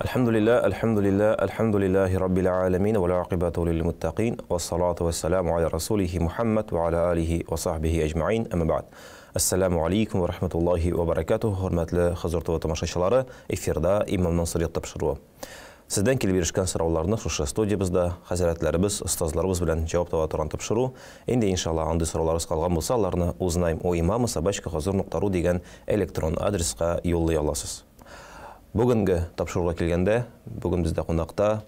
Alhamdulillahi Rabbil alamin wa l'aqibatu lil muttaqin wa salatu wa salamu ala rasulihi Muhammad wa ala alihi wa sahbihi ajma'in amma ba'd. Assalamu alaikum wa rahmatullahi wa barakatuh. Hörmətli Xızır TV tamaşaçıları, efirdə İmam Nasiriyyət tapşırığı. Sizdən kelib erişkən soralarını şuşa studiyamızda hazretlərimiz, ustazlarımız bilən cavab tava turan tapşırığı. İndi inşallah andi sorularınız qalğan bolsa, allarını uznayım o imamı sabashka.xazır.ru degan elektron adresqa yollay alасыз. Бүгінгі тапшыруға келгенде, бүгін бізде қонақта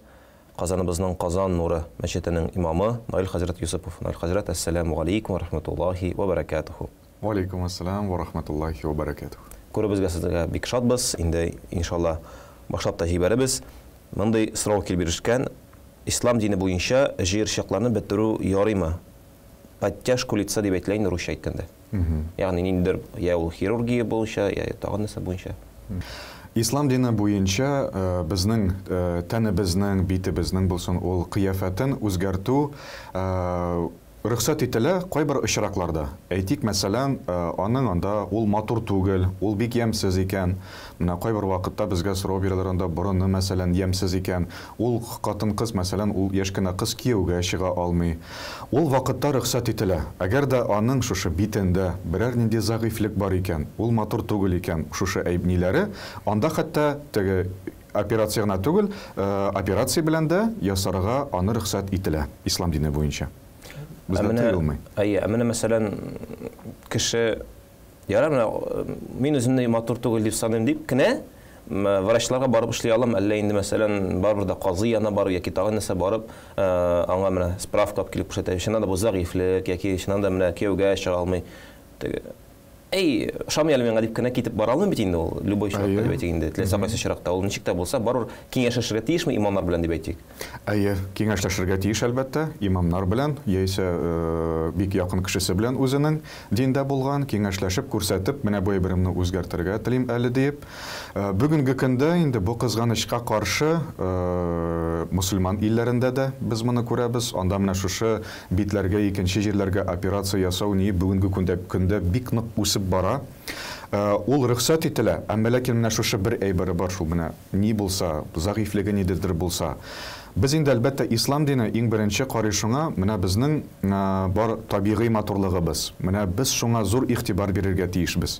Қазанымыздың Қазан Нуры мәчетінің имамы Наил Хазрат Юсупов. Наил Хазрат, ассаламу алейкум ва рахматуллахи ва баракатуху. Ва алейкум ассалам ва рахматуллахи ва баракатуху. Көрібізге сіздіге бик шатбыз, инде иншалла башлап та жибәребез. Мындай сұрау келіп ерішкен, ислам дини бойынша жер шақларны бітіру ярыймы? Подтяжку лица деп әйтілейін русша айтканда. Яғни ниндер я ул хирургия бойынша, я тагын нәрсә бойынша. Ислам дини бойынша біздің тәнебезнең, битебезнең булсын ул кыяфәтен үзгәртү рөхсәт ителә кайбер очракларда. Әйтик, мәсәлән, аның анда ул матур түгел, ул бик ямсыз икән. Менә кайбер вакытта безгә сорау бирәләр, анда борыны мәсәлән ямсыз икән. Ул хатын-кыз, мәсәлән, ул яшь кенә кыз кияүгә чыга алмый. Ул вакытта рөхсәт ителә. Әгәр дә аның шушы битендә берәр нинди загыйфлек бар икән, ул матур түгел икән, шушы әйбниләре, анда хәтта теге операцияна түгел, операция белән дә ясарга аны рөхсәт ителә ислам дине буенча. Әміне мәсәлән кеше мен өзімді матур түгел деп санайым deyip кіне врачларға барып эшлей алам, әллә инде мәсәлән барбыр да казый янына барып яки тагын нәрсә барып аңа менә справка алып килеп күрсәтә, чыннан да бу загыйфлек яки чыннан да менә кияүгә чыга алмый. Шам ялмен гадип кенә китеп бара алмый бит инде ул любой чакта дип әйтик инде. Теләсә кайсы чиракта ул ничек тә булса барыр киңәшләшергә тиешме имамнар белән дип әйтик. Киңәшләшергә тиеш әлбәттә имамнар белән, яисә бик якын кешесе белән үзенең диндә булган, киңәшләшеп күрсәтеп, менә бу әйберемне үзгәртергә телим әле дип. Бүгенге көндә инде бу кызганычка каршы мусульман илләрендә дә без моны күрәбез. Анда менә шушы битләргә, икенче җирләргә операция ясау ни бүгенге көндә бик нык бара. Ул рөхсәт ителә, әмма ләкин менә шушы бер әйбере бар шул менә ни булса, загыйфлеге нидер булса. Без инде әлбәттә ислам дине иң беренче карый шуңа, менә безнең бар табигый матурлыгыбыз. Менә без шуңа зур игътибар бирергә тиешбез.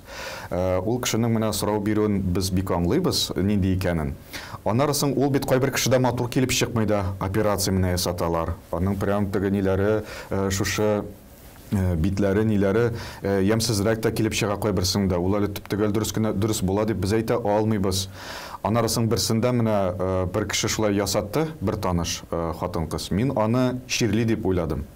Ул кешенең менә сорау бирүен без бик аңлыйбыз, нинди икәнен. Аннарысын ул бит кайбер кешедә матур килеп чыкмый да, операция менә ясаталар. Аның прям тегениләре шушы битләре, ниләре ямсызрак та килеп чыга кайберсендә. Ул әле төптөгәл дөрес була дип без әйтә алмыйбыз. Анарысын берсендә менә бер кеше шулай ясатты, бер таныш хатын-кыз. Мин аны ширли дип уйладым.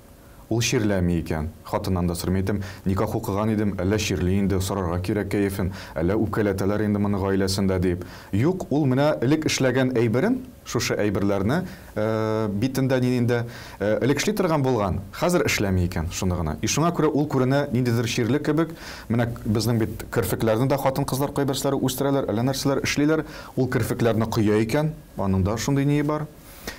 Ул ширләми икән. Хатыннан да сормайтым, никах укыган идем, әллә ширли инде, сорарга кирәк кәефен, әллә үпкәләтәләр инде моны гаиләсендә дип. Юк, ул менә элек эшләгән әйберен, шушы әйберләрне битендә нинде элек эшли торган булган, хәзер эшләми икән, шуны гына. Шуңа күрә ул күренә ниндидер ширле кебек, менә безнең бит кирфекләрне дә хатын-кызлар кайберсләре үстерәләр, әллә нәрсәләр эшлиләр, ул кирфекләрне кыя икән, аның да шундый ни бар.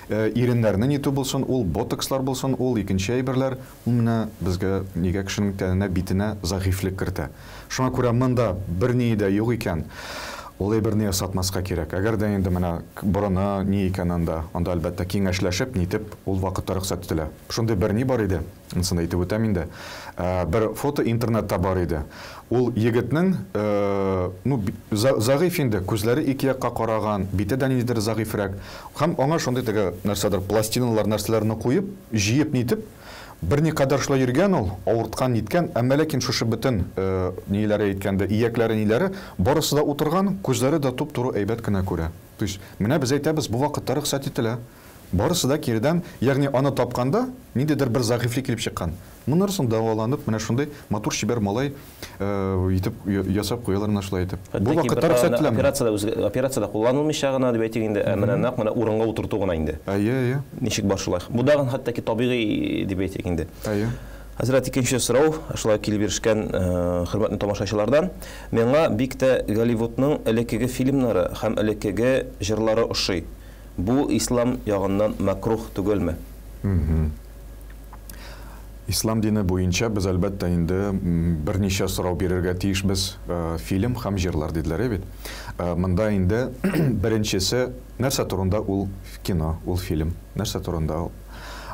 Иреннәрне ниту булсын, ул ботокслар булсын, ул икенче әйберләр, ул менә безгә нигә кешенең тәненә, битенә загыйфлек кертә. Шуңа күрә монда бер ни дә юк икән. Ул әйберне ясатмаска кирәк. Әгәр дә инде менә борыны ни икән анда әлбәттә киңәшләшеп, нитеп, ул вакытта рөхсәт ителә. Шундый бер ни бар иде. Инсанда әйтеп үтәм инде. Бер фото интернетта бар иде. Ул егетнең загыйф инде, күзләре ике якка караган, бите дә ниндидер загыйфрак. Һәм аңа шундый теге нәрсәдер пластиналар нәрсәләрне куеп, җыеп нитеп, бер никадәр шулай йөргән ул, авырткан ниткән, әмма ләкин шушы бөтен ниләре әйткәндә, иякләре ниләре, барысы да утырган, күзләре дә туп-туры әйбәт кенә күрә. То есть, менә без әйтәбез, бу вакытта рөхсәт ителә. Барысы да кирдән, ягъни аны тапканда ниндидер бер загыйфлек килеп чыккан. Моннарысын даваланып, менә шундый матур шибәр малай итеп ясап куялар шулай итеп. Бу вакытта рөхсәт ителә. Операциядә кулланылмыйча гына дип әйтик инде, менә нәкъ менә урынга утырту гына инде. Ничек бар шулай? Бу да хәтта ки табигый дип әйтик инде. Хәзрәт, икенче сорау, шулай килеп биришкән хөрмәтле тамашачылардан. Миңа бик тә Голливудның элеккеге фильмнары һәм элеккеге җырлары ошый. Бу ислам ягыннан макрух түгелме? Ислам дине буенча без әлбәттә инде берничә сорау бирергә тиешбез. Фильм һәм җырлар диделәр бит. Монда инде беренчесе нәрсә турында ул кино, ул фильм. Нәрсә турында ул?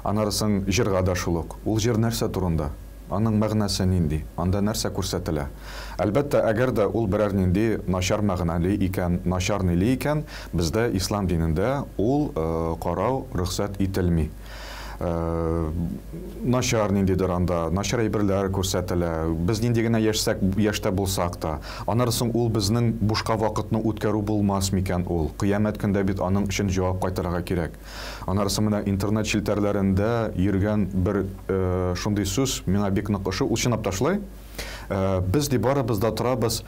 Анарысын җырга да шул ук. Ул җыр нәрсә турында? Аның мәгънәсе нинди? Анда нәрсә күрсәтелә? Әлбәттә, әгәр дә ул берәр нинди начар мәгънәле икән, начар ниле икән, бездә ислам динендә ул карау рөхсәт ителми. Начар ниндидер анда, начар әйберләр күрсәтелә. Без нинди генә яшьтә булсак та, анарысын ул безнең бушка вакытны үткәрү булмас микән ул. Кыямәт көндә бит аның өчен җавап кайтарырга кирәк. Анарысын менә интернет челтәрләрендә йөргән бер шундый сүз миңа бик нык ошый, ул чынлап ташлай. Без ди барыбыз да торабыз,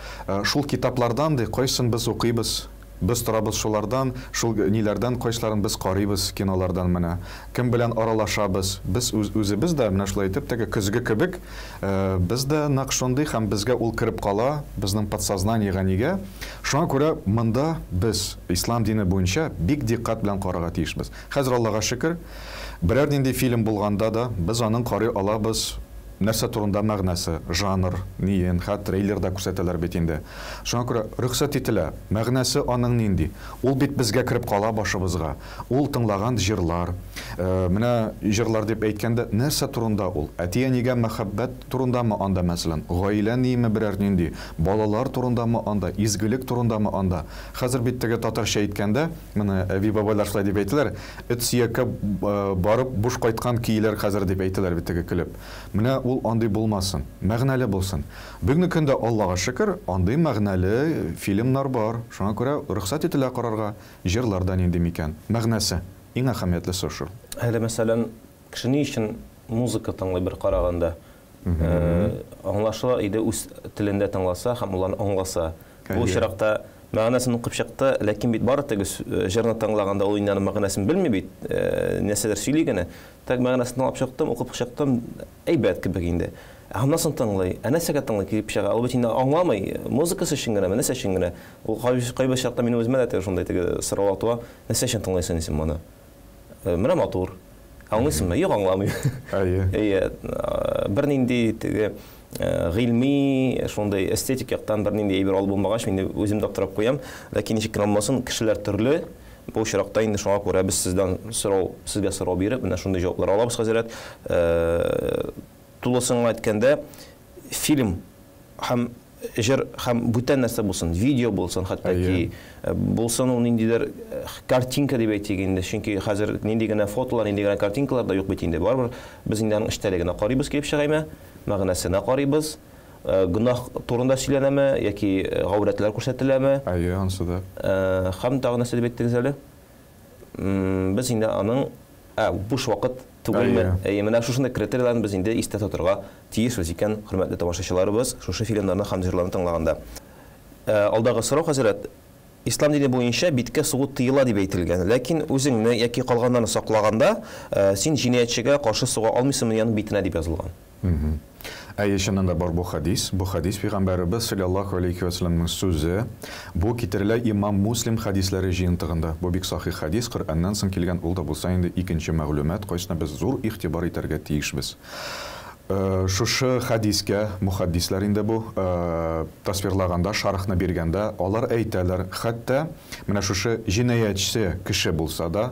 шул китаплардан ди кайсын без укыйбыз. Без торабыз шулардан, шул ниләрдән кайсыларын без карыйбыз кинолардан менә. Кем белән аралашабыз? Без үзебез дә менә шулай итеп теге көзге кебек, без дә нәкъ шундый һәм безгә ул кирип кала, безнең подсознаниегә нигә? Шуңа күрә монда без ислам дине буенча бик диккать белән карарга тиешбез. Хәзер Аллаһка шөкер, берәр нинди фильм булганда да без аның карый алабыз. Нәрсә турында мәгънәсе, жанр, ниен, хәт трейлерда күрсәтәләр бит инде. Шуңа күрә рөхсәт ителә. Мәгънәсе аның нинди? Ул бит безгә кирип кала башыбызга. Ул тыңлаган җырлар, менә җырлар дип әйткәндә, нәрсә турында ул? Әти-әнигә мәхәббәт турындамы анда мәсәлән? Гаилә ниме берәр нинди? Балалар турындамы анда? Изгелек турындамы анда? Хәзер бит теге татарча әйткәндә, менә әби бабайлар шулай дип әйтәләр, эт сөяккә барып буш кайткан киеләр хәзер дип әйтәләр бит теге көлеп. Менә ул андый булмасын, мәгънәле булсын. Бүгенге көндә Аллаһка шөкер, андый мәгънәле фильмнар бар. Шуңа күрә рөхсәт ителә карарга, җырлардан инде микән. Мәгънәсе иң әһәмиятлесе шул. Әле мәсәлән, кеше ни өчен музыка тыңлый бер караганда, аңлашыла иде үз телендә тыңласа һәм уларны аңласа. Бу очракта мәгънәсен укып чыкты, ләкин бит бары теге җырны тыңлаганда ул инде мәгънәсен белми бит, нәрсәдер сөйли генә. Так мәгънәсен аңлап чыктым, укып чыктым, әйбәт кебек инде. Һәммәсен тыңлый, нәрсәгә тыңлый килеп чыга? Ул бит инде аңламый, музыкасы өчен генә, нәрсә өчен генә. Ул кайбер чакта мине үземә дә шундай теге сорау туа, нәрсә өчен тыңлыйсың син моны? Менә матур. Аңлыйсыңмы? Юк, аңламыйм. Бер нинди теге гыйльми, шундай эстетик яктан бер нинди әйбер алып булмагач, мин үзем доктырап куям, ләкин ничек кенә булмасын, кешеләр төрле. Бу очракта инде шуңа күрә без сезгә сорау биреп, менә шундай җаваплар алабыз хәзрәт. Тулысын әйткәндә, фильм һәм җыр һәм бүтән нәрсә булсын, видео булсын, хәтта булсын ул ниндидер картинка дип әйтик инде, чөнки хәзер нинди генә фотолар, нинди генә картинкалар да юк бит инде. Барыбер без инде аның эчтәлегенә карыйбыз килеп чыгаймы, мәгънәсенә карыйбыз. Гынах турында сөйләнәме яки гаурәтләр күрсәтеләме? Ансы да. Һәм тагы нәрсә дип әйттегез әле? Без инде аның буш вакыт түгелме? Менә шушындай критерийларны без инде истә тотырга тиешбез икән, хөрмәтле тамашачыларыбыз, шушы фильмнарны һәм җырларны тыңлаганда. Алдагы сорау хәзрәт, ислам дине буенча биткә сугу тыела дип әйтелгән, ләкин үзеңне яки калганнарны саклаганда син җинаятьчегә каршы суга алмыйсыңмы яны битенә дип язылган. Чыннан да бар бу хадис. Бу хадис Пәйгамбәрбез саллаллаһу алейхи ва салламның сүзе. Бу китерелә Имам Муслим хадисләре җыентыгында. Бу бик сахих хадис, Коръәннән соң килгән, ул да булса инде икенче мәгълүмат, кайсына без зур игътибар итәргә тиешбез. Шушы хадискә мухаддислар инде бу тасвирлаганда, шарахны биргәндә, алар әйтәләр, хәтта менә шушы җинаятьче кеше булса да,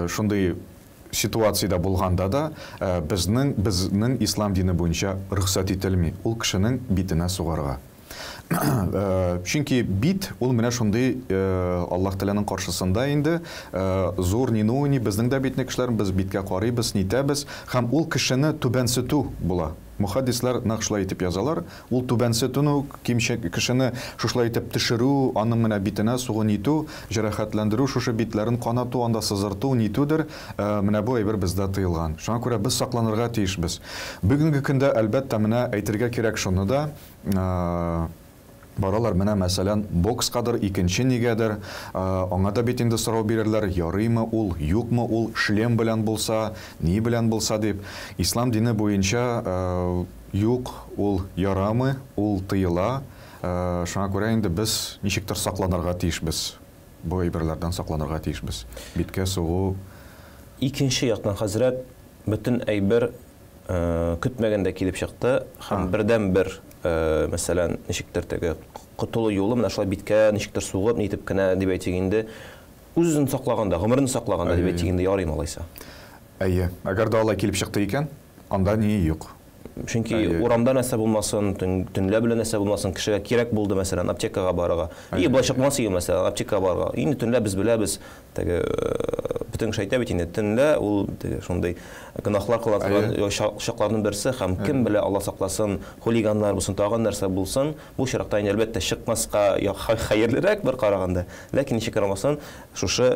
шундый ситуацияда булганда да безнең ислам дине буенча рөхсәт ителми ул кешенең битенә сугарга. Чөнки бит ул менә шундый Аллаһ Тәгаләнең каршысында инде зур нинуни безнең дә битне кешеләр без биткә карыйбыз, нитәбез һәм ул кешене түбәнсетү була. Мухаддислар нәкъ шулай итеп язалар. Ул түбәнсетүне кешене шулай итеп төшерү, аның менә битенә сугу нитү, җәрәхәтләндерү, шушы битләрен канату, анда сызырту нитүдер. Менә бу әйбер бездә тыелган. Шуңа күрә без сакланырга тиешбез. Бүгенге көндә әлбәттә менә әйтергә кирәк шуны да. Баралар менә мәсәлән бокскадыр, икенче нигәдер, аңа да бит инде сорау бирерләр, ярыймы ул, юкмы ул, шлем белән булса, ни белән булса дип. Ислам дине буенча юк, ул ярамы, ул тыела. Шуңа күрә инде без ничектер сакланырга тиешбез. Бу әйберләрдән сакланырга тиешбез. Биткә сугу. Икенче яктан хәзрәт бөтен әйбер көтмәгәндә килеп чыкты һәм бердән-бер мәсәлән ничектер теге котылу юлы менә шулай биткә ничектер сугып нитеп кенә дип әйтик инде үзен саклаганда гомерен саклаганда дип әйтик инде ярый малайса. Әйе, әгәр дә алай килеп чыкты икән, анда ни юк. Чөнки урамда нәрсә булмасын, төнлә белән нәрсә булмасын, кешегә кирәк булды мәсәлән аптекага барырга. И булачак булмас иде мәсәлән аптекага барырга. Инде төнлә без беләбез, теге бөтен шайтта бит инде төнлә ул теге шундый гынахлар кыла торган шакларның берсе һәм кем белә Алла сакласын, хулиганнар булсын, тагын нәрсә булсын, бу чиракта инде әлбәттә чыкмаска хәерлерәк бер караганда. Ләкин ничек карамасын, шушы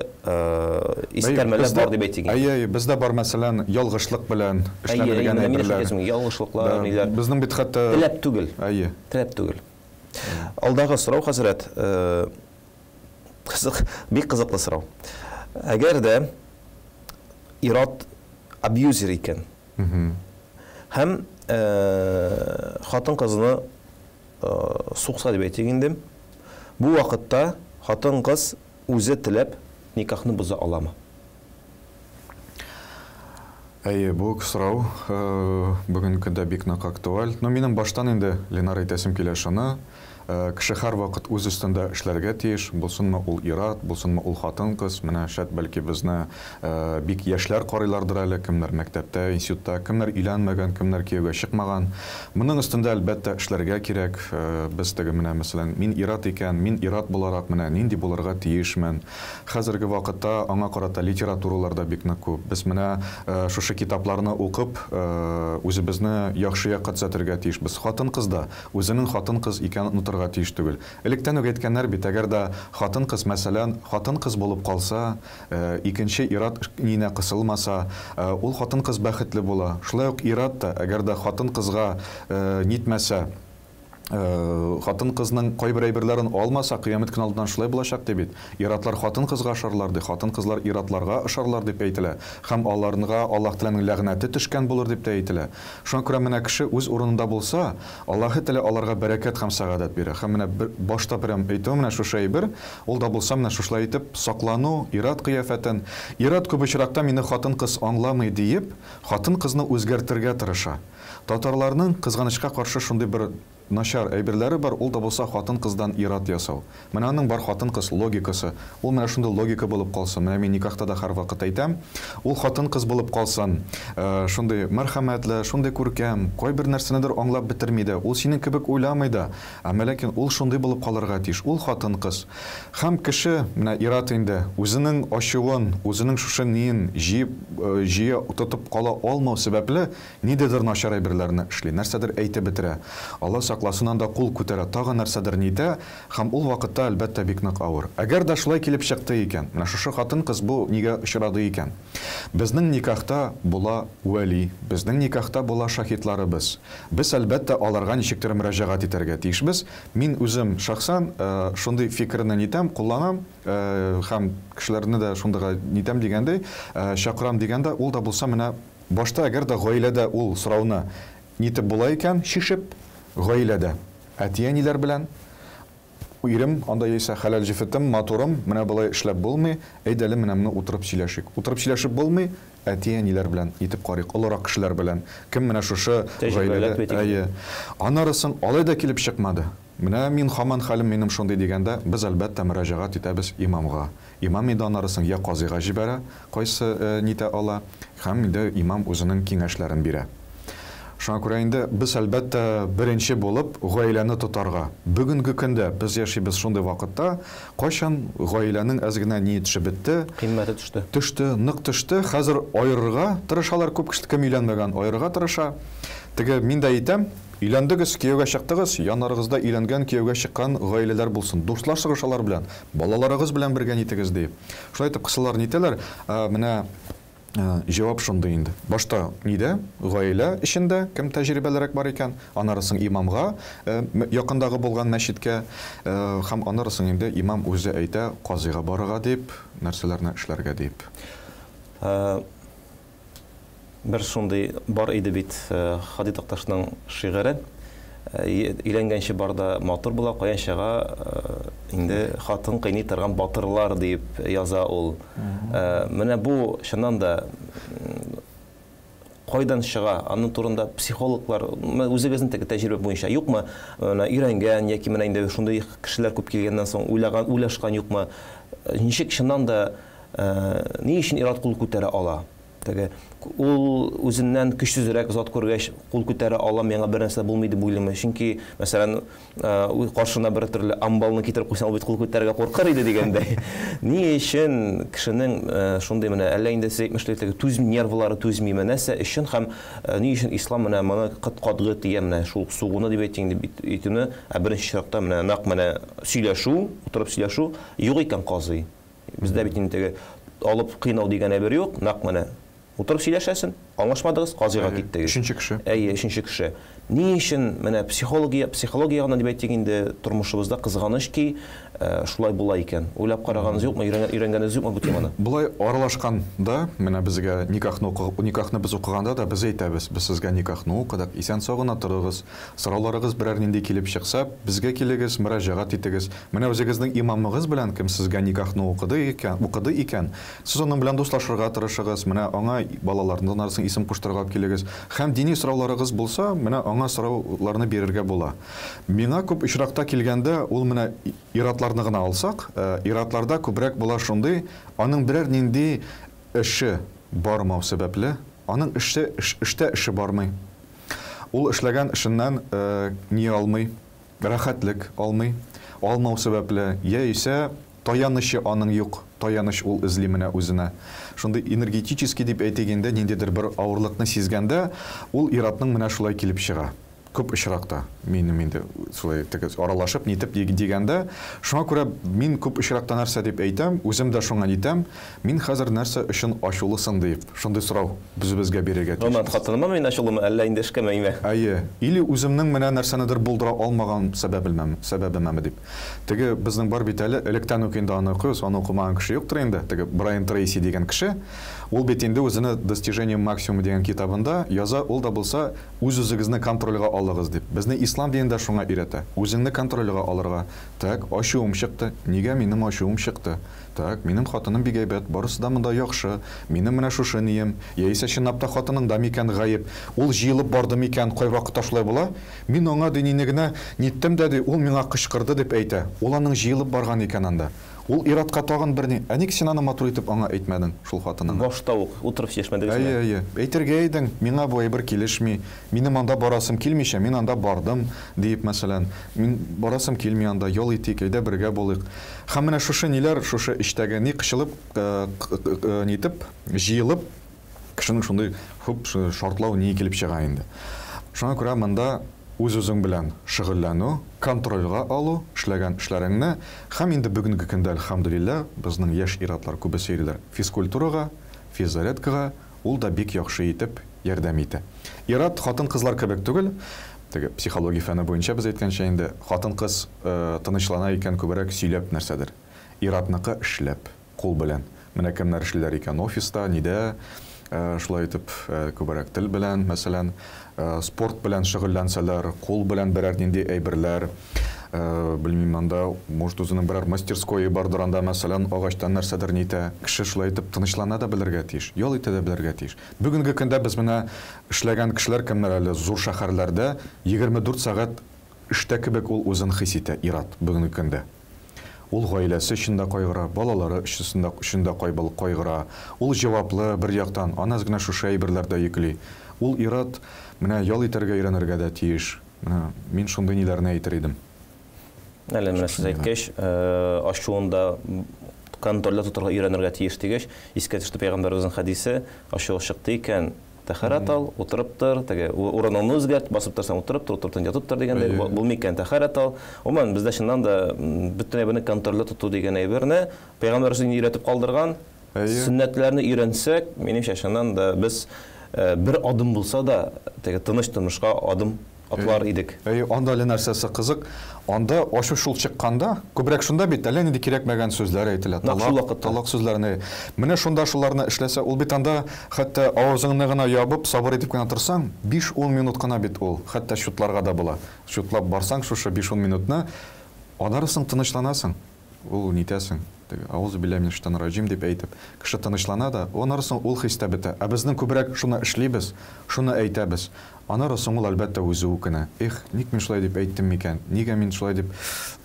искәрмәләр бар дип әйтик. Әйе, бездә бар мәсәлән ялгышлык белән эшләнелгән ялгышлыклар, ниләр. Безнең бит хәтта Теләп түгел. Әйе. Теләп түгел. Алдагы сорау хәзрәт, бик кызыклы сорау. Әгәр дә ират абьюзер икән, һәм хатын кызны сукса дип әйтик инде, бу вакытта хатын кыз үзе теләп никахны боза аламы? Әйе, бу сорау бүген көндә бик нык актуаль. Но минем баштан инде Ленар әйтәсем килә шуны. Кеше һәр вакыт үз өстендә эшләргә тиеш, булсынмы ул ират, булсынмы ул хатын кыз. Менә шәт бәлки безне бик яшьләр карыйлардыр әле, кемнәр мәктәптә, институтта, кемнәр өйләнмәгән, кемнәр кияүгә чыкмаган. Моның өстендә әлбәттә эшләргә кирәк. Без теге менә мәсәлән, мин ират икән, мин ират буларак менә нинди булырга тиешмен. Хәзерге вакытта аңа карата литератураларда бик нык күп. Без менә шушы китапларны укып, үзебезне яхшы якка төзәтергә тиешбез. Хатын кызда үзенең хатын кыз икәнен унутырга тиеш түгел. Электән үк әйткәннәр бит, әгәр дә хатын кыз мәсәлән, хатын кыз булып калса, икенче ират нине кысылмаса, ул хатын кыз бәхетле була. Шулай ук ират та, әгәр дә хатын кызга нитмәсә, хатын кызның кайбер әйберләрен алмаса, кыямәт көн алдыннан шулай булачак дип бит. Иратлар хатын кызга ошарлар ди, хатын кызлар иратларга ошарлар дип әйтелә. Һәм аларга Аллаһ Тәгаләнең ләгънәте төшкән булыр дип әйтелә. Шуңа күрә менә кеше үз урынында булса, Аллаһ Тәгалә аларга бәрәкәт һәм сәгадәт бирә. Һәм менә башта прям әйтү менә шушы әйбер, ул да булса менә шушлай итеп саклану, ират кыяфәтен. Ират күп очракта мине хатын кыз аңламый диеп, хатын кызны үзгәртергә тырыша. Татарларның кызганычка каршы шундый бер начар әйберләре бар, ул да булса хатын кыздан ират ясау. Менә аның бар хатын кыз логикасы. Ул менә шундый логика булып калсын. Менә мин никахта да һәр вакыт әйтәм, ул хатын кыз булып калсын. Шундый мәрхәмәтле, шундый күркәм, кайбер нәрсәнедер аңлап бетерми дә. Ул синең кебек уйламый да. Ләкин ул шундый булып калырга тиеш. Ул хатын кыз. Һәм кеше менә ират инде үзенең ачуын, үзенең шушы ниен җыя тотып кала алмау сәбәпле нидер начар әйберләрне эшли. Нәрсәдер әйтеп бетерә. Алла сакласыннан да кул күтәрә, тагы нәрсәдер нитә, һәм ул вакытта әлбәттә бик нык авыр. Әгәр дә шулай килеп чыкты икән, менә шушы хатын кыз бу нигә очрады икән? Безнең никахта була вәли, безнең никахта була шаһидларыбыз. Без әлбәттә аларга ничектер мөрәҗәгать итәргә тиешбез. Мин үзем шәхсән шундый фикерне нитәм, кулланам, һәм кешеләрне дә шундыга нитәм дигәндәй, чакырам дигәндә, ул да булса менә башта әгәр дә гаиләдә ул сорауны нитеп була икән, шишеп гаиләдә әтиәниләр белән ирем, анда яисә хәләл җифетем, матурым, менә булай эшләп булмый, әйдәле менә моны утырып сөйләшик. Утырып сөйләшеп булмый, әтиәниләр белән итеп карыйк, олырак кешеләр белән. Кем менә шушы гаиләдә, әйе. Анарысын алай да килеп чыкмады. Менә мин һаман хәлем минем шундый дигәндә, без әлбәттә мөрәҗәгать итәбез имамга. Имам инде анарысын я казыйга җибәрә, кайсы нитә ала, һәм инде имам үзенең киңәшләрен бирә. Шуңа күрә инде без әлбәттә беренче булып гаиләне тотарга. Бүгенге көндә без яшибез шундый вакытта, кайчан гаиләнең әзгенә ни төшеп бетте, кыйммәте төште. Төште, нык төште. Хәзер аерырга тырышалар, күп кеше кем өйләнмәгән аерырга тырыша. Теге мин дә әйтәм, өйләндегез, кияүгә чыктыгыз, янарыгызда өйләнгән, кияүгә чыккан гаиләләр булсын. Дуслашыгыз алар белән, балаларыгыз белән бергә нитегез дип. Шулай итеп кысалар нитәләр, менә җавап шундый инде. Башта нидә? Гаилә эчендә кем тәҗрибәлерәк бар икән, анарысын имамга, якындагы булган мәчеткә, һәм анарысын инде имам үзе әйтә, казыйга барырга дип, нәрсәләрне эшләргә дип. Бер шундый бар иде бит Хади Такташның шигыре. Өйләнгәнче барда матур була, каянчага инде хатын кыйный торган батырлар дип яза ул. Менә бу чыннан да кайдан чыга? Аның турында психологлар үзегезнең тәҗрибә буенча юкмы? Өйрәнгән яки менә инде шундый кешеләр күп килгәннән соң уйлашкан юкмы? Ничек чыннан да ни өчен ират кул күтәрә ала? Ул үзеннән көчсезрәк зат күргәч кул күтәрә ала, миңа бер нәрсә булмый дип уйлыймы? Чөнки, мәсәлән, каршына бер төрле амбалны китереп куйсаң, ул бит кул күтәрергә куркыр иде дигәндәй. Ни өчен кешенең шундый менә әллә инде әйтмешләр, нервлары түзмиме, нәрсә өчен һәм ни өчен ислам менә моны катгы тия менә шул сугуны дип әйтсәң дип итүне, беренче чиратта менә нәкъ менә сөйләшү, утырып сөйләшү юк икән казый. Бездә бит инде алып кыйнау дигән әйбер юк, нәкъ менә утырып сөйләшәсен, аңлашмадыгыз, казыйга киттегез. Өченче кеше. Өченче кеше. Ни өчен менә психологияга дип әйтик инде тормышыбызда кызганыч ки шулай була икән. Уйлап караганыгыз юкмы, өйрәнгәнегез юкмы бу теманы? Булай аралашканда, менә безгә никахны без укыганда да без әйтәбез, без сезгә никахны укыдык, исән сагына торыгыз, сорауларыгыз берәр нинди килеп чыкса, безгә килегез, мөрәҗәгать итегез. Менә үзегезнең имамыгыз белән кем сезгә никахны укыды икән, сез аның белән дуслашырга тырышыгыз, менә аңа балаларның арасында исем куштырга килегез. Һәм дини сорауларыгыз булса, менә аңа сорауларны бирергә була. Миңа күп очракта килгәндә, ул менә иратларны гына алсак, иратларда күбрәк була шундый, аның берәр нинди эше бармау сәбәпле, аның эштә эше бармый. Ул эшләгән эшеннән ни алмый, рәхәтлек алмау сәбәпле, яисә таянышы аның юк, таяныш ул эзли менә үзенә. Шундый энергетический дип әйтгәндә, ниндидер бер авырлыкны сизгәндә, ул иратның менә шулай килеп чыга. Күп очракта минем инде шулай аралашып нитеп дигәндә, шуңа күрә мин күп очракта нәрсә дип әйтәм, үзем дә шуңа әйтәм, мин хәзер нәрсә өчен ачулысың дип, шундый сорау безгә бирергә тиеш. Аны хатыныма мин ачулымы, әллә инде эшкәмәйме? Или үземнең менә нәрсәнедер булдыра алмаган сәбәбемме дип. Теге безнең бар бит әле электән ук инде аны укыйбыз, аны укымаган кеше юктыр инде. Теге Брайан Трейси дигән кеше, ул бит инде үзенә достижение максимума дигән китабында яза, ул да булса үз-үзегезне контрольгә алыгыз дип. Безне ислам динендә шуңа өйрәтә. Үзеңне контрольгә алырга. Так, ачуым чыкты. Нигә минем ачуым чыкты? Так, минем хатыным бик әйбәт, барысы да монда яхшы. Минем менә шушы нием. Яисә чынлап та хатының да микән гаеп. Ул җыелып барды микән, кай вакытта шулай була? Мин аңа динine генә ниттем дә ди, ул миңа кычкырды дип әйтә. Ул аның җыелып барган икән анда. Ул иратка тагын берни. Ник син аны матур итеп аңа әйтмәдең шул хатының? Башта ук утырып сөйләшмәдегезме? Әйтергә идең, миңа бу әйбер килешми. Минем анда барасым килмичә, мин анда бардым дип, мәсәлән, мин барасым килми анда, ял итик, әйдә бергә булыйк. Һәм менә шушы ниләр, шушы эштәге ни кышылып, нитеп, җыелып, кешенең шундый күп шартлау ни килеп чыга инде. Шуңа күрә монда үз-үзең белән шөгыльләнү, контрольгә алу, эшләгән эшләреңне, һәм инде бүгенге көндә әлхәмдүлилләh, безнең яшь иратлар күбесе йөриләр физкультурага, физзарядкага, ул да бик яхшы итеп ярдәм итә. Ират хатын-кызлар кебек түгел, теге психология фәне буенча без әйткәнчә инде хатын-кыз тынычлана икән күбрәк сөйләп нәрсәдер. Иратныкы эшләп, кул белән. Менә кемнәр эшләр икән офиста, нидә, шулай итеп күбрәк тел белән, мәсәлән, спорт белән шөгыльләнсәләр, кул белән берәр нинди әйберләр, белмим анда, может үзенең берәр мастерское бардыр анда, мәсәлән, агачтан нәрсәдер нитә, кеше шулай итеп тынычлана да белергә тиеш, ял итә дә белергә тиеш. Бүгенге көндә без менә эшләгән кешеләр кемнәр әле зур шәһәрләрдә 24 сәгать эштә кебек ул үзен хис итә, ират бүгенге көндә. Ул гаиләсе өчен дә кайгыра, балалары өчен дә кайгыра. Ул җаваплы бер яктан, аназ гына шушы әйберләрдә йөкли. Ул ират менә ял итәргә өйрәнергә дә тиеш. Мин шундый ниләрне әйтер идем. Әле менә сез әйткәч, ачуында контрольдә тотарга өйрәнергә тиеш дигәч, искә төште пәйгамбәребезнең хәдисе, ачуы чыкты икән, тәһарәт ал, утырып тор, теге урыныңны үзгәрт, басып торсаң утырып тор, утыртын ятып тор дигәндәй, булмый икән тәһарәт ал. Уман бездә чыннан да бөтен әйберне контрольдә тоту дигән әйберне пәйгамбәребез өйрәтеп калдырган. Сөннәтләрне өйрәнсәк, минемчә чыннан да без бер адым булса да, теге тыныч тормышка адым атлар идек. Анда әле нәрсәсе кызык. Анда ачу шул чыкканда, күбрәк шунда бит әле нинди кирәкмәгән сүзләр әйтелә. Талак сүзләрне. Менә шунда шуларны эшләсә, ул бит анда хәтта авызыңны гына ябып, сабыр итеп кенә торсаң, 5-10 минут кына бит ул. Хәтта шутларга да була. Шутлап барсаң, шушы 5-10 минутны адарысың, тынычланасың. Ул нитәсең? Аузу билля мин шайтан раджим дип әйтеп, кеше тынычлана да, аннан соң ул хис бетә. Ә безнең күбрәк шуны эшлибез, шуны әйтәбез. Аннан соң ул әлбәттә үзе үкенә. Ник мин шулай дип әйттем микән? Нигә мин шулай дип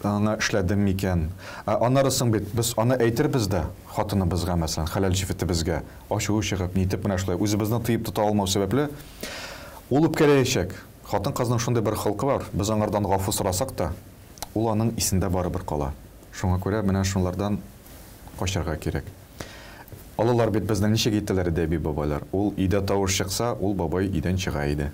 аны эшләдем микән? Аннан соң бит без аны әйтербез дә хатыныбызга, мәсәлән, хәләл җифетебезгә, ачуы чыгып, нитеп менә шулай үзебезне тыеп тота алмау сәбәпле ул үпкәләячәк. Хатын-кызның шундый бер хылкы бар. Без аңардан гафу сорасак та, ул аның исендә барыбер кала. Шуңа күрә менә шунлардан качарга кирәк. Алалар бит безнең ничек әйттеләр дәби бабайлар. Ул өйдә тавыш чыкса, ул бабай өйдән чыга иде.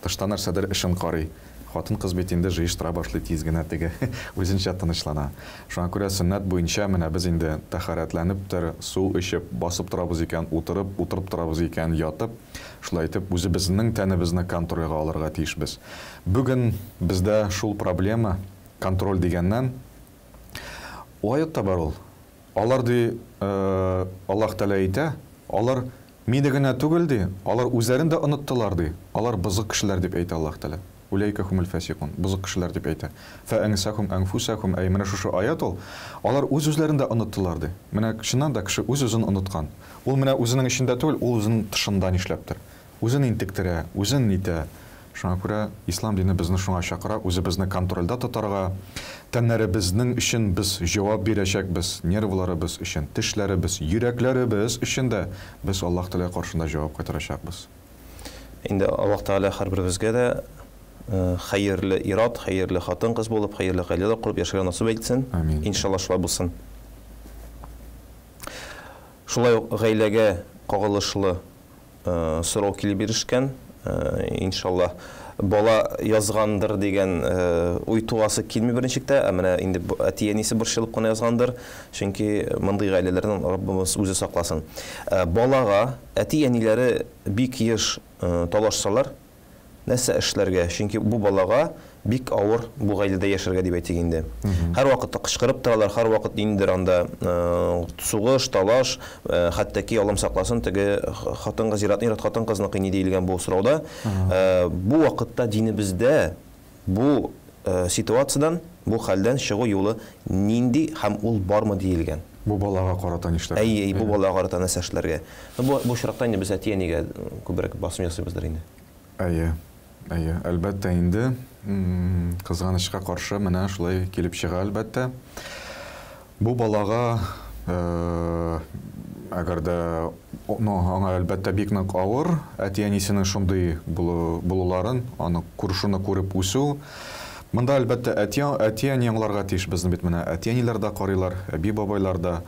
Тышта нәрсәдер эшен карый. Хатын-кыз бит инде җыештыра башлый тиз генә теге үзенчә тынычлана. Шуңа күрә сөннәт буенча менә без инде тәһарәтләнеп тор, су эчеп, басып торабыз икән, утырып торабыз икән, ятып, шулай итеп үзебезнең тәнебезне контрольгә алырга тиешбез. Бүген бездә шул проблема, контроль дигәннән аятта бар ул. Алар ди Аллаһ Тәгалә әйтә, алар мине генә түгел ди, алар үзләрен дә оныттылар ди. Алар бызык кешеләр дип әйтә Аллаһ Тәгалә. Улайка хумул фасикун. Бызык кешеләр дип әйтә. Фа ансахум анфусахум. Менә шушы аят ул. Алар үз-үзләрен дә оныттылар ди. Менә чыннан да кеше үз-үзен оныткан. Ул менә үзенең эчендә түгел, ул үзенең тышында нишләптер. Үзен интектирә, үзен нитә. Шуңа күрә ислам дине безне шуңа чакыра, үзебезне контрольдә тотарга, тәннәребезнең өчен без җавап бирәчәкбез, нервларыбыз өчен, тешләребез, йөрәкләребез өчен дә без Аллаһ Тәгалә каршында җавап кайтарачакбыз. Инде Аллаһ Тәгалә һәрберебезгә дә хәерле ират, хәерле хатын-кыз булып, хәерле гаиләләр курып яшәргә насыйп итсен. Иншалла шулай булсын. Шулай гаиләгә кагылышлы сорау килеп бирешкән. Иншалла бала язгандыр дигән уй туасы килми беренчектә, менә инде әти-әнисе борчылып кына язгандыр, чөнки мондый гаиләләрдән Раббыбыз үзе сакласын. Балага әти-әниләре бик еш талашсалар, нәрсә эшләргә? Чөнки бу балага бик авыр бу гаиләдә яшәргә дип әйтик инде. Һәр вакытта кычкырып торалар, һәр вакыт индер анда сугыш, талаш, хәтта ки Аллам сакласын, теге хатын-кыз ират хатын-кызны кыйный диелгән бу сорауда. Бу вакытта динебездә бу ситуациядан, бу хәлдән чыгу юлы нинди һәм ул бармы диелгән? Бу балага карата нишләр? Бу балага карата нәрсә эшләргә? Бу чиракта инде без әти-әнигә күбрәк басым ясыйбыздыр инде. Әлбәттә инде кызганычка каршы менә шулай килеп чыга әлбәттә. Бу балага әгәр дә аңа әлбәттә бик нык авыр, әти-әнисенең шундый булуларын, аны күршуны күреп үсү. Монда әлбәттә әти-әни аңларга тиеш, безнең бит менә әти-әниләр дә карыйлар, әби бабайлар да.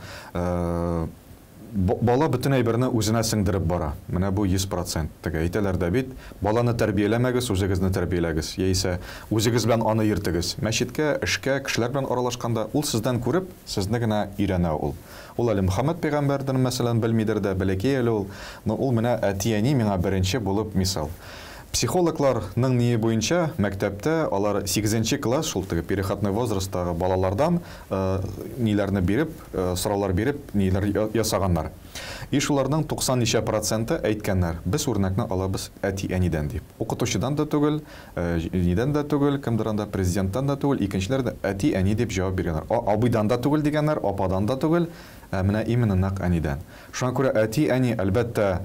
Бала бөтен әйберне үзенә сеңдереп бара. Менә бу 100%. Теге әйтәләр дә бит, баланы тәрбияләмәгез, үзегезне тәрбияләгез. Яисә үзегез белән аны йөртегез. Мәчеткә, эшкә, кешеләр белән аралашканда ул сездән күреп, сезне генә өйрәнә ул. Ул әле Мөхәммәд пәйгамбәрдән мәсәлән белмидер дә, бәләкәй әле ул. Ул менә әти-әни миңа беренче булып мисал. Психологларның ние буенча мәктәптә алар 8нче класс, шул теге переходной возрасттагы балалардан ниләрне биреп, сораулар биреп, ниләр ясаганнар. И шуларның 90% әйткәннәр. Без үрнәкне алабыз әти-әнидән дип. Укытучыдан да түгел, нидән дә түгел, кемдер анда президенттан да түгел, икенчеләр дә әти-әни дип җавап биргәннәр. Абыйдан да түгел дигәннәр, ападан да түгел, менә именно нак әнидән. Шуңа күрә әти-әни әлбәттә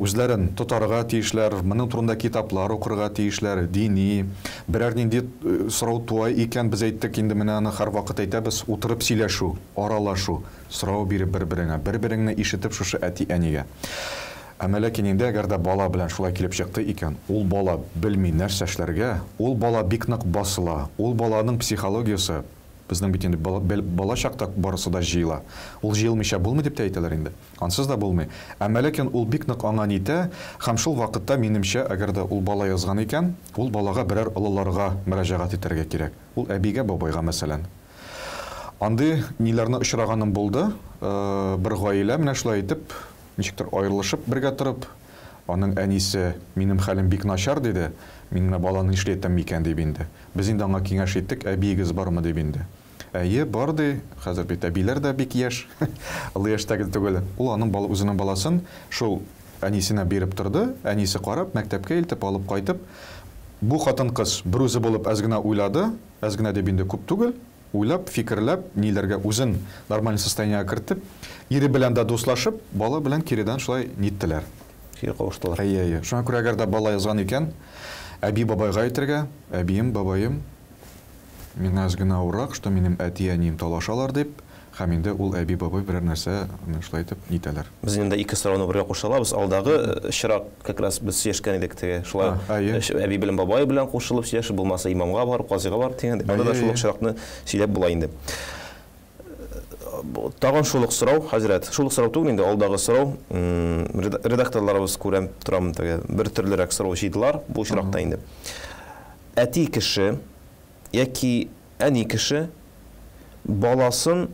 үзләрен тотарга тиешләр, моның турында китаплар укырга тиешләр, дини, берәр нинди сорау туа икән, без әйттек инде менә аны һәр вакыт әйтәбез, утырып сөйләшү, аралашу, сорау биреп бер-береңне ишетеп шушы әти-әнигә. Ләкин инде әгәр дә бала белән шулай килеп чыкты икән, ул бала белми нәрсә эшләргә, ул бала бик нык басыла, ул баланың психологиясы безнең бит инде бала чакта барысы да җыела. Ул җыелмыйча булмый дип әйтәләр инде. Ансыз да булмый. Ләкин ул бик нык аңа нитә, һәм шул вакытта минемчә, әгәр дә ул бала язган икән, ул балага берәр олыларга мөрәҗәгать итәргә кирәк. Ул әбигә, бабайга мәсәлән. Андый ниләрне очраганым булды. Бер гаилә менә шулай итеп, ничектер аерылышып бергә торып, аның әнисе минем хәлем бик начар диде. Мин менә баланы эшләтәм микән дип инде. Без инде аңа киңәш иттек, әбигез бармы дип инде. Әйе, бар ди. Хәзер бит әбиләр дә бик яшь. Олы яшьтәге түгел. Ул аның үзенең баласын шул әнисенә биреп торды. Әнисе карап, мәктәпкә илтеп алып кайтып, бу хатын-кыз бер үзе булып әз генә уйлады, әз генә дип инде күп түгел. уйлап, фикерләп, ниләргә үзен нормаль состояниегә кертеп, ире белән дә дуслашып, бала белән киридән шулай ниттеләр. Кире кавыштылар. Әйе. Шуңа күрә әгәр дә бала язган икән, әби бабайга әйтергә, әбием, бабаем, миңа аз гына авыррак, что минем әти-әнием талашалар дип, һәм инде ул әби бабай берәр нәрсә шулай итеп нитәләр. Без инде ике сорауны бергә кушалабыз. Алдагы очрак как раз без сөйләшкән идек теге. Шулай әби белән бабай белән кушылып сөйләшеп, булмаса имамга барып, казыйга барып дигән. Анда да шул очракны сөйләп була инде. Тагын шул ук сорау, хәзрәт. Шул ук сорау түгел инде, алдагы сорау. Редакторларыбыз күрәм торам теге бер төрлерәк сорау җыйдылар бу очракта инде. Әти кеше яки әни кеше баласын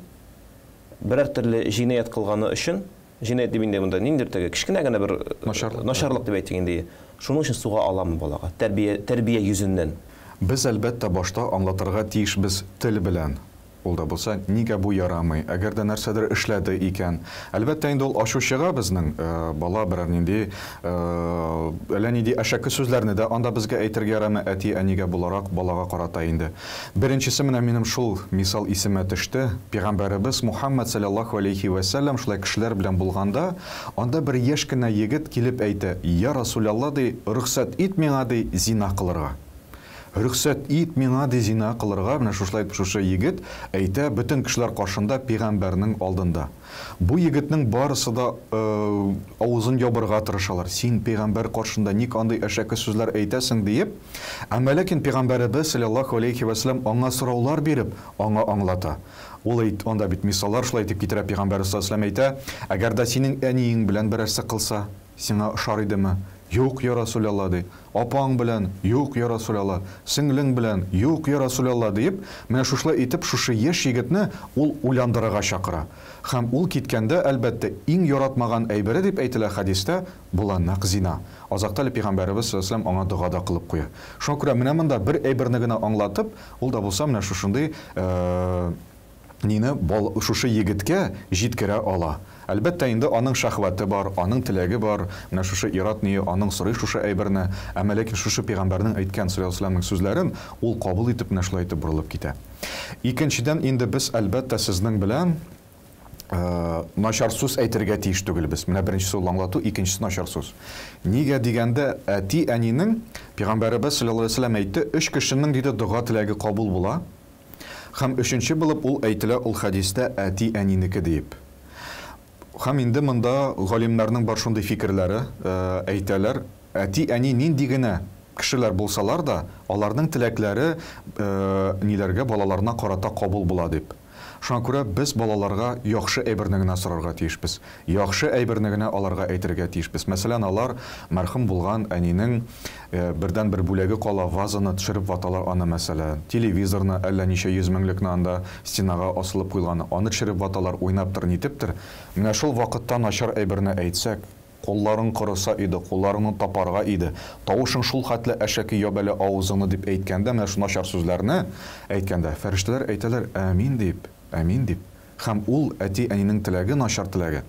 берәр төрле җинаять кылганы өчен, җинаять дип инде монда ниндидер теге кичкенә генә бер начарлык дип әйтик инде. Шуның өчен суга аламы балага? Тәрбия йөзеннән. Без әлбәттә башта аңлатырга тиешбез тел белән. Ул да булса, нигә бу ярамый? Әгәр дә нәрсәдер эшләде икән, әлбәттә инде ул ачучыга безнең бала берәр нинди әллә нинди әшәке сүзләрне дә анда безгә әйтергә ярамый, әти-әнигә буларак балага карата инде. Беренчесе менә минем шул мисал исемә төште. Пәйгамбәребез Мухаммад саллаллаху алейхи ва саллям шулай кешеләр белән булганда, анда бер яшь кенә егет килеп әйтә: "Я Расулалла, ди, рөхсәт ит миңа, ди, зина кылырга." Рөхсәт ит миңа ди зина кылырга, менә шушы егет әйтә бөтен кешеләр каршында пәйгамбәрнең алдында. Бу егетнең барысы да авызын ябырга тырышалар. Син пәйгамбәр каршында ник андый әшәке сүзләр әйтәсең диеп, әмәләкин пәйгамбәребез саллаллаху алейхи ва саллям аңа сораулар биреп, аңа аңлата. Ул анда бит мисаллар шулай итеп китерә пәйгамбәр саллаллаху алейхи ва саллям әйтә: "Әгәр дә синең әниең белән берәрсе кылса, сиңа ошар идеме?" Юк, я Расулалла, ди. Апаң белән, юк, я Расулалла. Сеңлең белән, юк, я Расулалла дип, менә шушлай итеп шушы яшь егетне ул уйландырырга чакыра. Һәм ул киткәндә әлбәттә иң яратмаган әйбере дип әйтелә хадистә була нәкъ зина. Азакта пәйгамбәребез саллаллаху алейхи ва саллям аңа дугада кылып куя. Шуңа күрә менә монда бер әйберне генә аңлатып, ул да булса менә шушындый нине шушы егеткә җиткерә ала. Әлбәттә инде аның шахваты бар, аның теләге бар, менә шушы ират ние, аның сорый шушы әйберне, әмәләкин шушы пәйгамбәрнең әйткән саллаллаху алейхи ва саллямның сүзләрен ул кабул итеп менә шулай итеп борылып китә. Икенчедән инде без әлбәттә сезнең белән начар сүз әйтергә тиеш түгелбез. Менә беренчесе ул аңлату, икенчесе начар сүз. Нигә дигәндә, әти-әнинең пәйгамбәребез саллаллаху алейхи ва саллям әйтте, 3 кешенең диде дуга теләге кабул була. Һәм өченче булып ул әйтелә ул хадистә әти-әнинеке дип. Һәм инде монда галимнәрнең бар шундый фикерләре әйтәләр, әти-әни нинди генә кешеләр булсалар да, аларның теләкләре ниләргә балаларына карата кабул була дип. Шуңа күрә без балаларга яхшы әйберне генә сорарга тиешбез. Яхшы әйберне генә аларга әйтергә тиешбез. Мәсәлән, алар мәрхүм булган әнинең бердән бер бүләге кала, вазаны төшереп ваталар аны, мәсәлән, телевизорны әллә ничә 100 меңлекне анда стенага асылып куйган, аны төшереп ваталар, уйнаптыр, нитептер. Менә шул вакытта начар әйберне әйтсәк, колларың кырыса иде, колларыңны тапарга иде, тавышың шул хәтле әшәке ябәле авызыңны дип әйткәндә, менә шу начар сүзләрне әйткәндә, фәрештәләр әйтәләр амин дип. Амин дип. Һәм ул әти-әнинең теләге, начар теләге,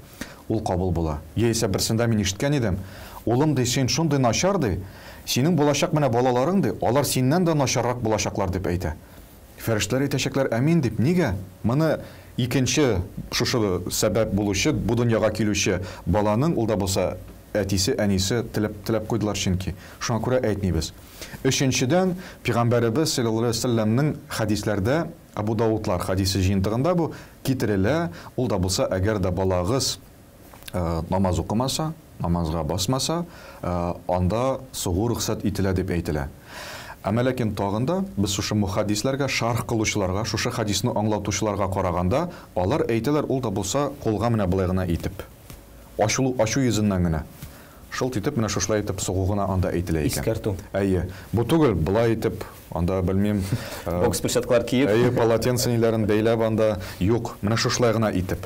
ул кабул була. Яисә берсендә мин ишеткән идем, улым ди, син шундый начар ди, синең булачак менә балаларың ди, алар синнән дә начаррак булачаклар дип әйтә. Фәрештәләр әйтәчәкләр амин дип. Нигә? Моны икенче шушы сәбәп булучы, бу дөньяга килүче баланың ул да булса әтисе, әнисе теләп куйдылар чөнки. Шуңа күрә әйтмибез. Өченчедән, пәйгамбәребез саллаллаху алейхи ва саллямның хадисләрдә Абу Даудлар хадисе җыентыгында бу китерелә, ул да булса, әгәр дә балагыз намаз укымаса, намазга басмаса, анда сугу рөхсәт ителә дип әйтелә. Әмәләкин тагында без шушы мөхәддисләргә, шарх кылучыларга, шушы хадисны аңлатучыларга караганда, алар әйтәләр, ул да булса, колга менә булай гына итеп. Ачу йөзеннән генә. Шул итеп менә шушлай итеп сугугына анда әйтелә икән. Искәртү. Әйе. Бу түгел, булай итеп, анда белмим, бокс перчаткалар киеп, әйе, полотенцеләрен бәйләп анда юк, менә шушлай гына итеп.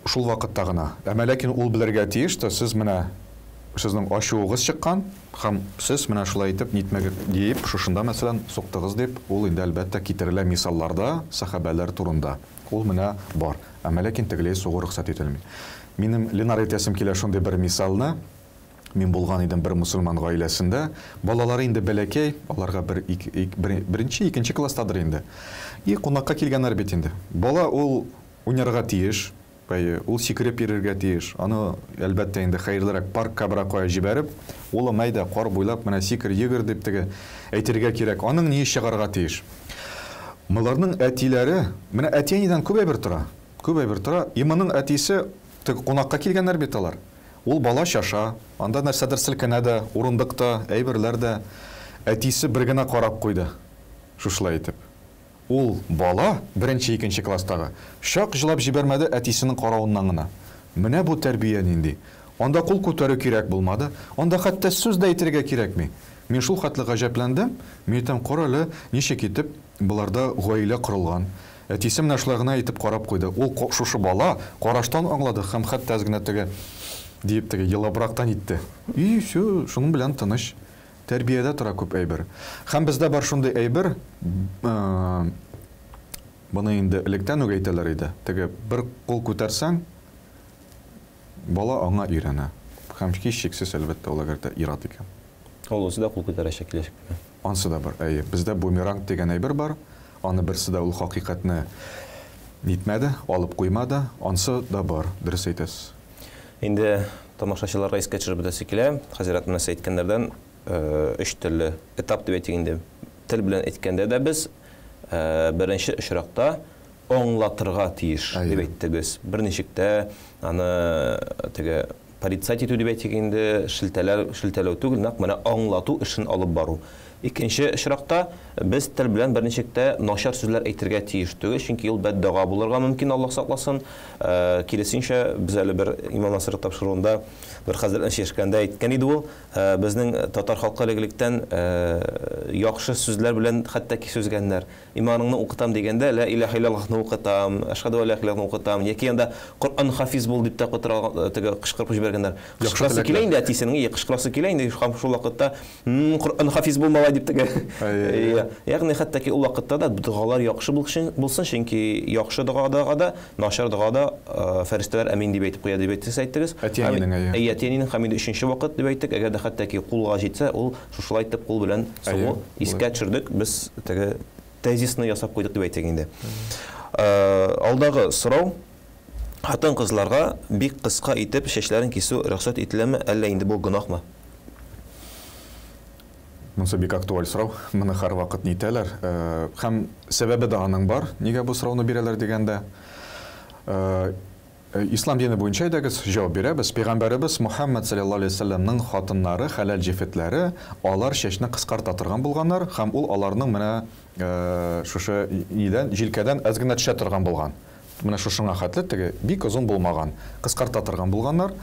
Шул вакытта гына. Әмәләкин ул белергә тиеш, сез менә сезнең ачуыгыз чыккан, һәм сез менә шулай итеп нитмәгә диеп, шушында мәсәлән суктыгыз дип, ул инде әлбәттә китерелә мисалларда, сахабалар турында. Ул менә бар. Әмәләкин тегеләй сугу рөхсәт ителми. Минем Ленар әйтәсем килә шундый бер мисалны. Мин булган идем бер мусульман гаиләсендә. Балалары инде бәләкәй, аларга беренче, икенче класстадыр инде. И кунакка килгәннәр бит инде. Бала ул уйнарга тиеш, ул сикереп йөрергә тиеш. Аны әлбәттә инде хәерлерәк паркка бирә куя җибәреп, ул майда кар буйлап менә сикер йөгер дип теге әйтергә кирәк. Аның ни чыгарга тиеш. Мыларның әтиләре, менә әтиенидән күп әйбер тора. Күп әйбер тора. Иманың әтисе теге кунакка килгәннәр бит алар. Ул бала шаша, анда нәрсәдер селкенә дә, урындыкта, әйберләр дә. Әтисе бер генә карап куйды. Шушылай итеп. Ул бала беренче, икенче класстагы шак җылап җибәрмәде әтисенең каравыннан гына. Менә бу тәрбия нинди. Анда кул күтәрү кирәк булмады. Анда хәтта сүз дә әйтергә кирәкми. Мин шул хәтле гаҗәпләндем. Мин әйтәм, каралы, ничек итеп буларда гаилә корылган. Әтисе менә шулай гына итеп карап куйды. Ул шушы бала караштан аңлады һәм хәтта әзгенә теге дип теге елабрактан итте. И всё, шуның белән тыныч. Тәрбиядә тора күп әйбер. Һәм бездә бар шундый әйбер, буны инде электән үк әйтәләр иде. Теге бер кул күтәрсәң, бала аңа өйрәнә. Һәм һичшиксез әлбәттә ул әгәр дә ират икән. Ул үзе дә кул күтәрәчәк киләчәк. Ансы да бар. Бездә бумеранг дигән әйбер бар. Аны берсе дә ул хакыйкатьне нитмәде, алып куймады. Ансы да бар, дөрес әйтәсез. Инде тамашачыларга искә төшереп бетәсе килә. Хәзрәт менә әйткәннәрдән 3 төрле этап дип әйтгәндә, тел белән әйткәндә дә без беренче очракта аңлатырга тиеш дип әйттегез. Берничектә аны теге порицать итү дип әйткәндә шелтәләү түгел, нәкъ менә аңлату эшен алып бару. Икенче очракта без тел белән берничектә начар сүзләр әйтергә тиеш түгел, чөнки ул бәддага булырга мөмкин, Аллаһ сакласын. Киресенчә без әле бер Имам Насыр тапшыруында бер хәзрәтне шешкәндә әйткән иде ул, безнең татар халкы легилектән яхшы сүзләр белән хәтта ки сүзгәннәр. Иманыңны укытам дигәндә ла илаһа иллаллаһны укытам, ашһаду ла илаһа иллаллаһны укытам, яки анда Коръан хафиз бул дип тә теге кычкырып җибәргәннәр. Кычкырасы килә инде әтисенең, кычкырасы килә инде шул вакытта Коръан хафиз булмала дип теге. Ягъни хәтта ки ул вакытта да дугалар яхшы булсын, чөнки яхшы дугада да, начар дугада фәрештәләр амин дип әйтеп куя дип әйттегез. Әтиянең һәм 3нче вакыт дип әйттек. Әгәр дә хәтта ки кулга җитсә, ул шушылай итеп кул белән сугу искә төшердек. Без теге тезисны ясап куйдык дип әйтик инде. Алдагы сорау: хатын-кызларга бик кыска итеп чәчләрен кисү рөхсәт ителәме, әллә инде бу гынахмы? Монсы бик актуаль сорау. Моны һәр вакыт нитәләр. Һәм сәбәбе дә аның бар. Нигә бу сорауны бирәләр дигәндә, ислам дине буенча әйдәгез җавап бирәбез. Пәйгамбәребез Мухаммад саллаллаһу алейһи ва салламның хатыннары, хәләл җефетләре, алар чәчне кыскарта торган булганнар һәм ул аларның менә шушы нидән, җилкәдән әз генә төшә торган булган. Менә шушыңа хәтле теге бик озын булмаган, кыскарта торган булганнар.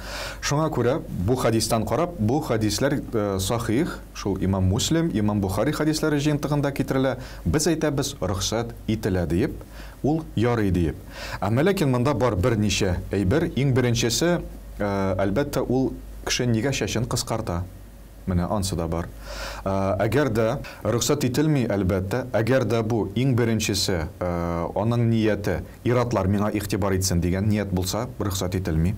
Шуңа күрә бу хадистан карап, бу хадисләр сахих, шул Имам Муслим, Имам Бухари хадисләре җыентыгында китерелә. Без әйтәбез, рөхсәт ителә дип, ул ярый дип. Әмма ләкин монда бар берничә әйбер. Иң беренчесе, әлбәттә, ул кеше нигә чәчен кыскарта. Менә ансы да бар. Әгәр дә рөхсәт ителми, әлбәттә, әгәр дә бу иң беренчесе, аның нияте иратлар миңа игътибар итсен дигән ният булса, рөхсәт ителми.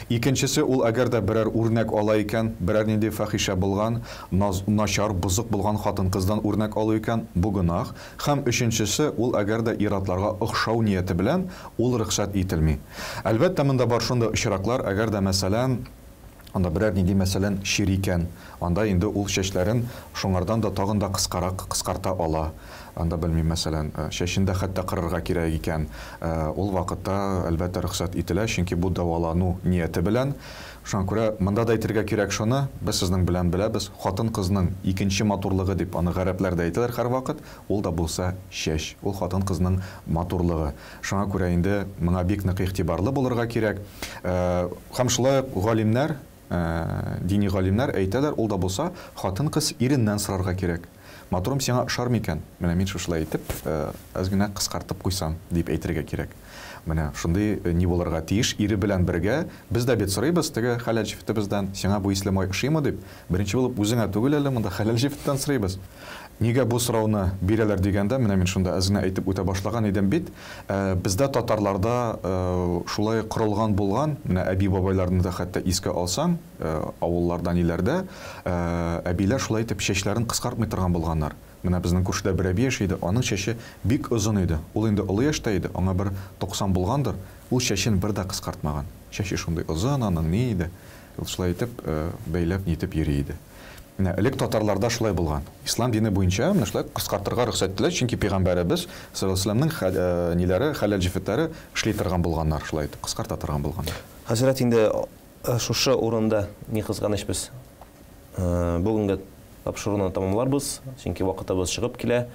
Икенчесе, ул әгәр дә берәр үрнәк ала икән, берәр нинди фахиша булган, начар, бузык булган хатын-кыздан үрнәк алу икән, бу гынах. Һәм өченчесе, ул әгәр дә иратларга охшау нияте белән, ул рөхсәт ителми. Әлбәттә, монда бар шундый очраклар, әгәр дә мәсәлән, анда берәр нинди мәсәлән шир икән, анда инде ул чәчләрен шуңардан да тагын да кыскарта ала. Анда белмим, мәсәлән, чәчен дә хәтта кырырга кирәк икән. Ул вакытта әлбәттә рөхсәт ителә, чөнки бу дәвалану нияте белән. Шуңа күрә монда да әйтергә кирәк шуны, без сезнең белән беләбез, хатын-кызның икенче матурлыгы дип аны гарәпләрдә әйтәләр һәр вакыт, ул да булса чәч, ул хатын-кызның матурлыгы. Шуңа күрә инде моңа бик нык игътибарлы булырга кирәк. Һәм шулай галимнәр, дини галимнәр әйтәләр, ул да булса хатын-кыз иреннән сорарга кирәк. Матурым, сиңа ошар микән? Менә мин шушылай итеп, әз генә кыскартып куйсам дип әйтергә кирәк. Менә шундый ни булырга тиеш, ире белән бергә. Без дә бит сорыйбыз, теге хәләл җефетебездән, сиңа бу ислам ошыймы дип. Беренче булып үзеңә түгел әле, монда хәләл җефеттән сорыйбыз. Нигә бу сорауны бирәләр дигәндә, менә мин шунда әзгә әйтеп үтә башлаган идем бит. Бездә татарларда шулай корылган булган, менә әби бабайларны да хәтта искә алсаң, авылларда ниләрдә, әбиләр шулай итеп чәчләрен кыскартмый торган булганнар. Менә безнең күршедә бер әби яши иде, аның чәче бик озын иде. Ул инде олы яшьтә иде, аңа бер 90 булгандыр. Ул чәчен бер дә кыскартмаган. Чәче шундый озын, аның ни иде? Ул шулай итеп бәйләп нитеп йөри иде. Менә элек татарларда шулай булган. Ислам дине буенча менә шулай кыскартырга рөхсәт ителә, чөнки пәйгамбәребез саллаллаһу алейһи ниләре, хәләл җифетләре эшли торган булганнар, шулай итеп кыскарта торган булганнар. Хәзрәт, инде шушы урында ни кызганыч без бүгенге тапшыруны тамамларбыз, чөнки вакытыбыз чыгып килә.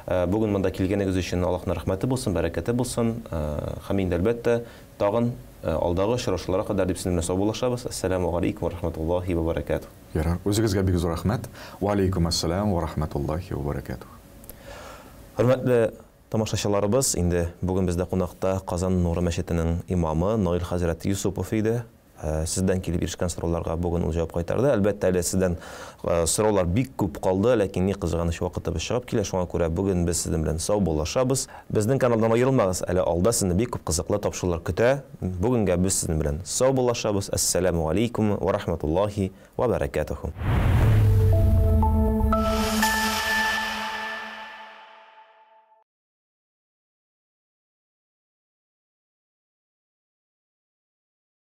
Бүген монда килгәнегез өчен Аллаһның рәхмәте булсын, бәрәкәте булсын. Һәм инде әлбәттә тагын алдагы очрашуларга кадәр дип сезне саубуллашабыз. Ассаламу алейкум ва рахматуллаһи ва баракатуһ. Ярар, үзегезгә бик зур рәхмәт. Ва алейкум ассалам ва рахматуллаһи ва баракатуһ. Хөрмәтле тамашачыларыбыз, инде бүген бездә кунакта Казан Нуры мәчетенең имамы Наил хәзрәт Юсупов иде. Сездән килеп ирешкән сорауларга бүген ул җавап кайтарды. Әлбәттә, әле сездән сораулар бик күп калды, ләкин ни кызганыч вакытыбыз чыгып килә, шуңа күрә бүген без сезнең белән саубуллашабыз. Безнең каналдан аерылмагыз, әле алда сезне бик күп кызыклы тапшырулар көтә. Бүгенгә без сезнең белән саубуллашабыз. Ассаламу алейкум ва рахматуллаһи ва баракатуһ.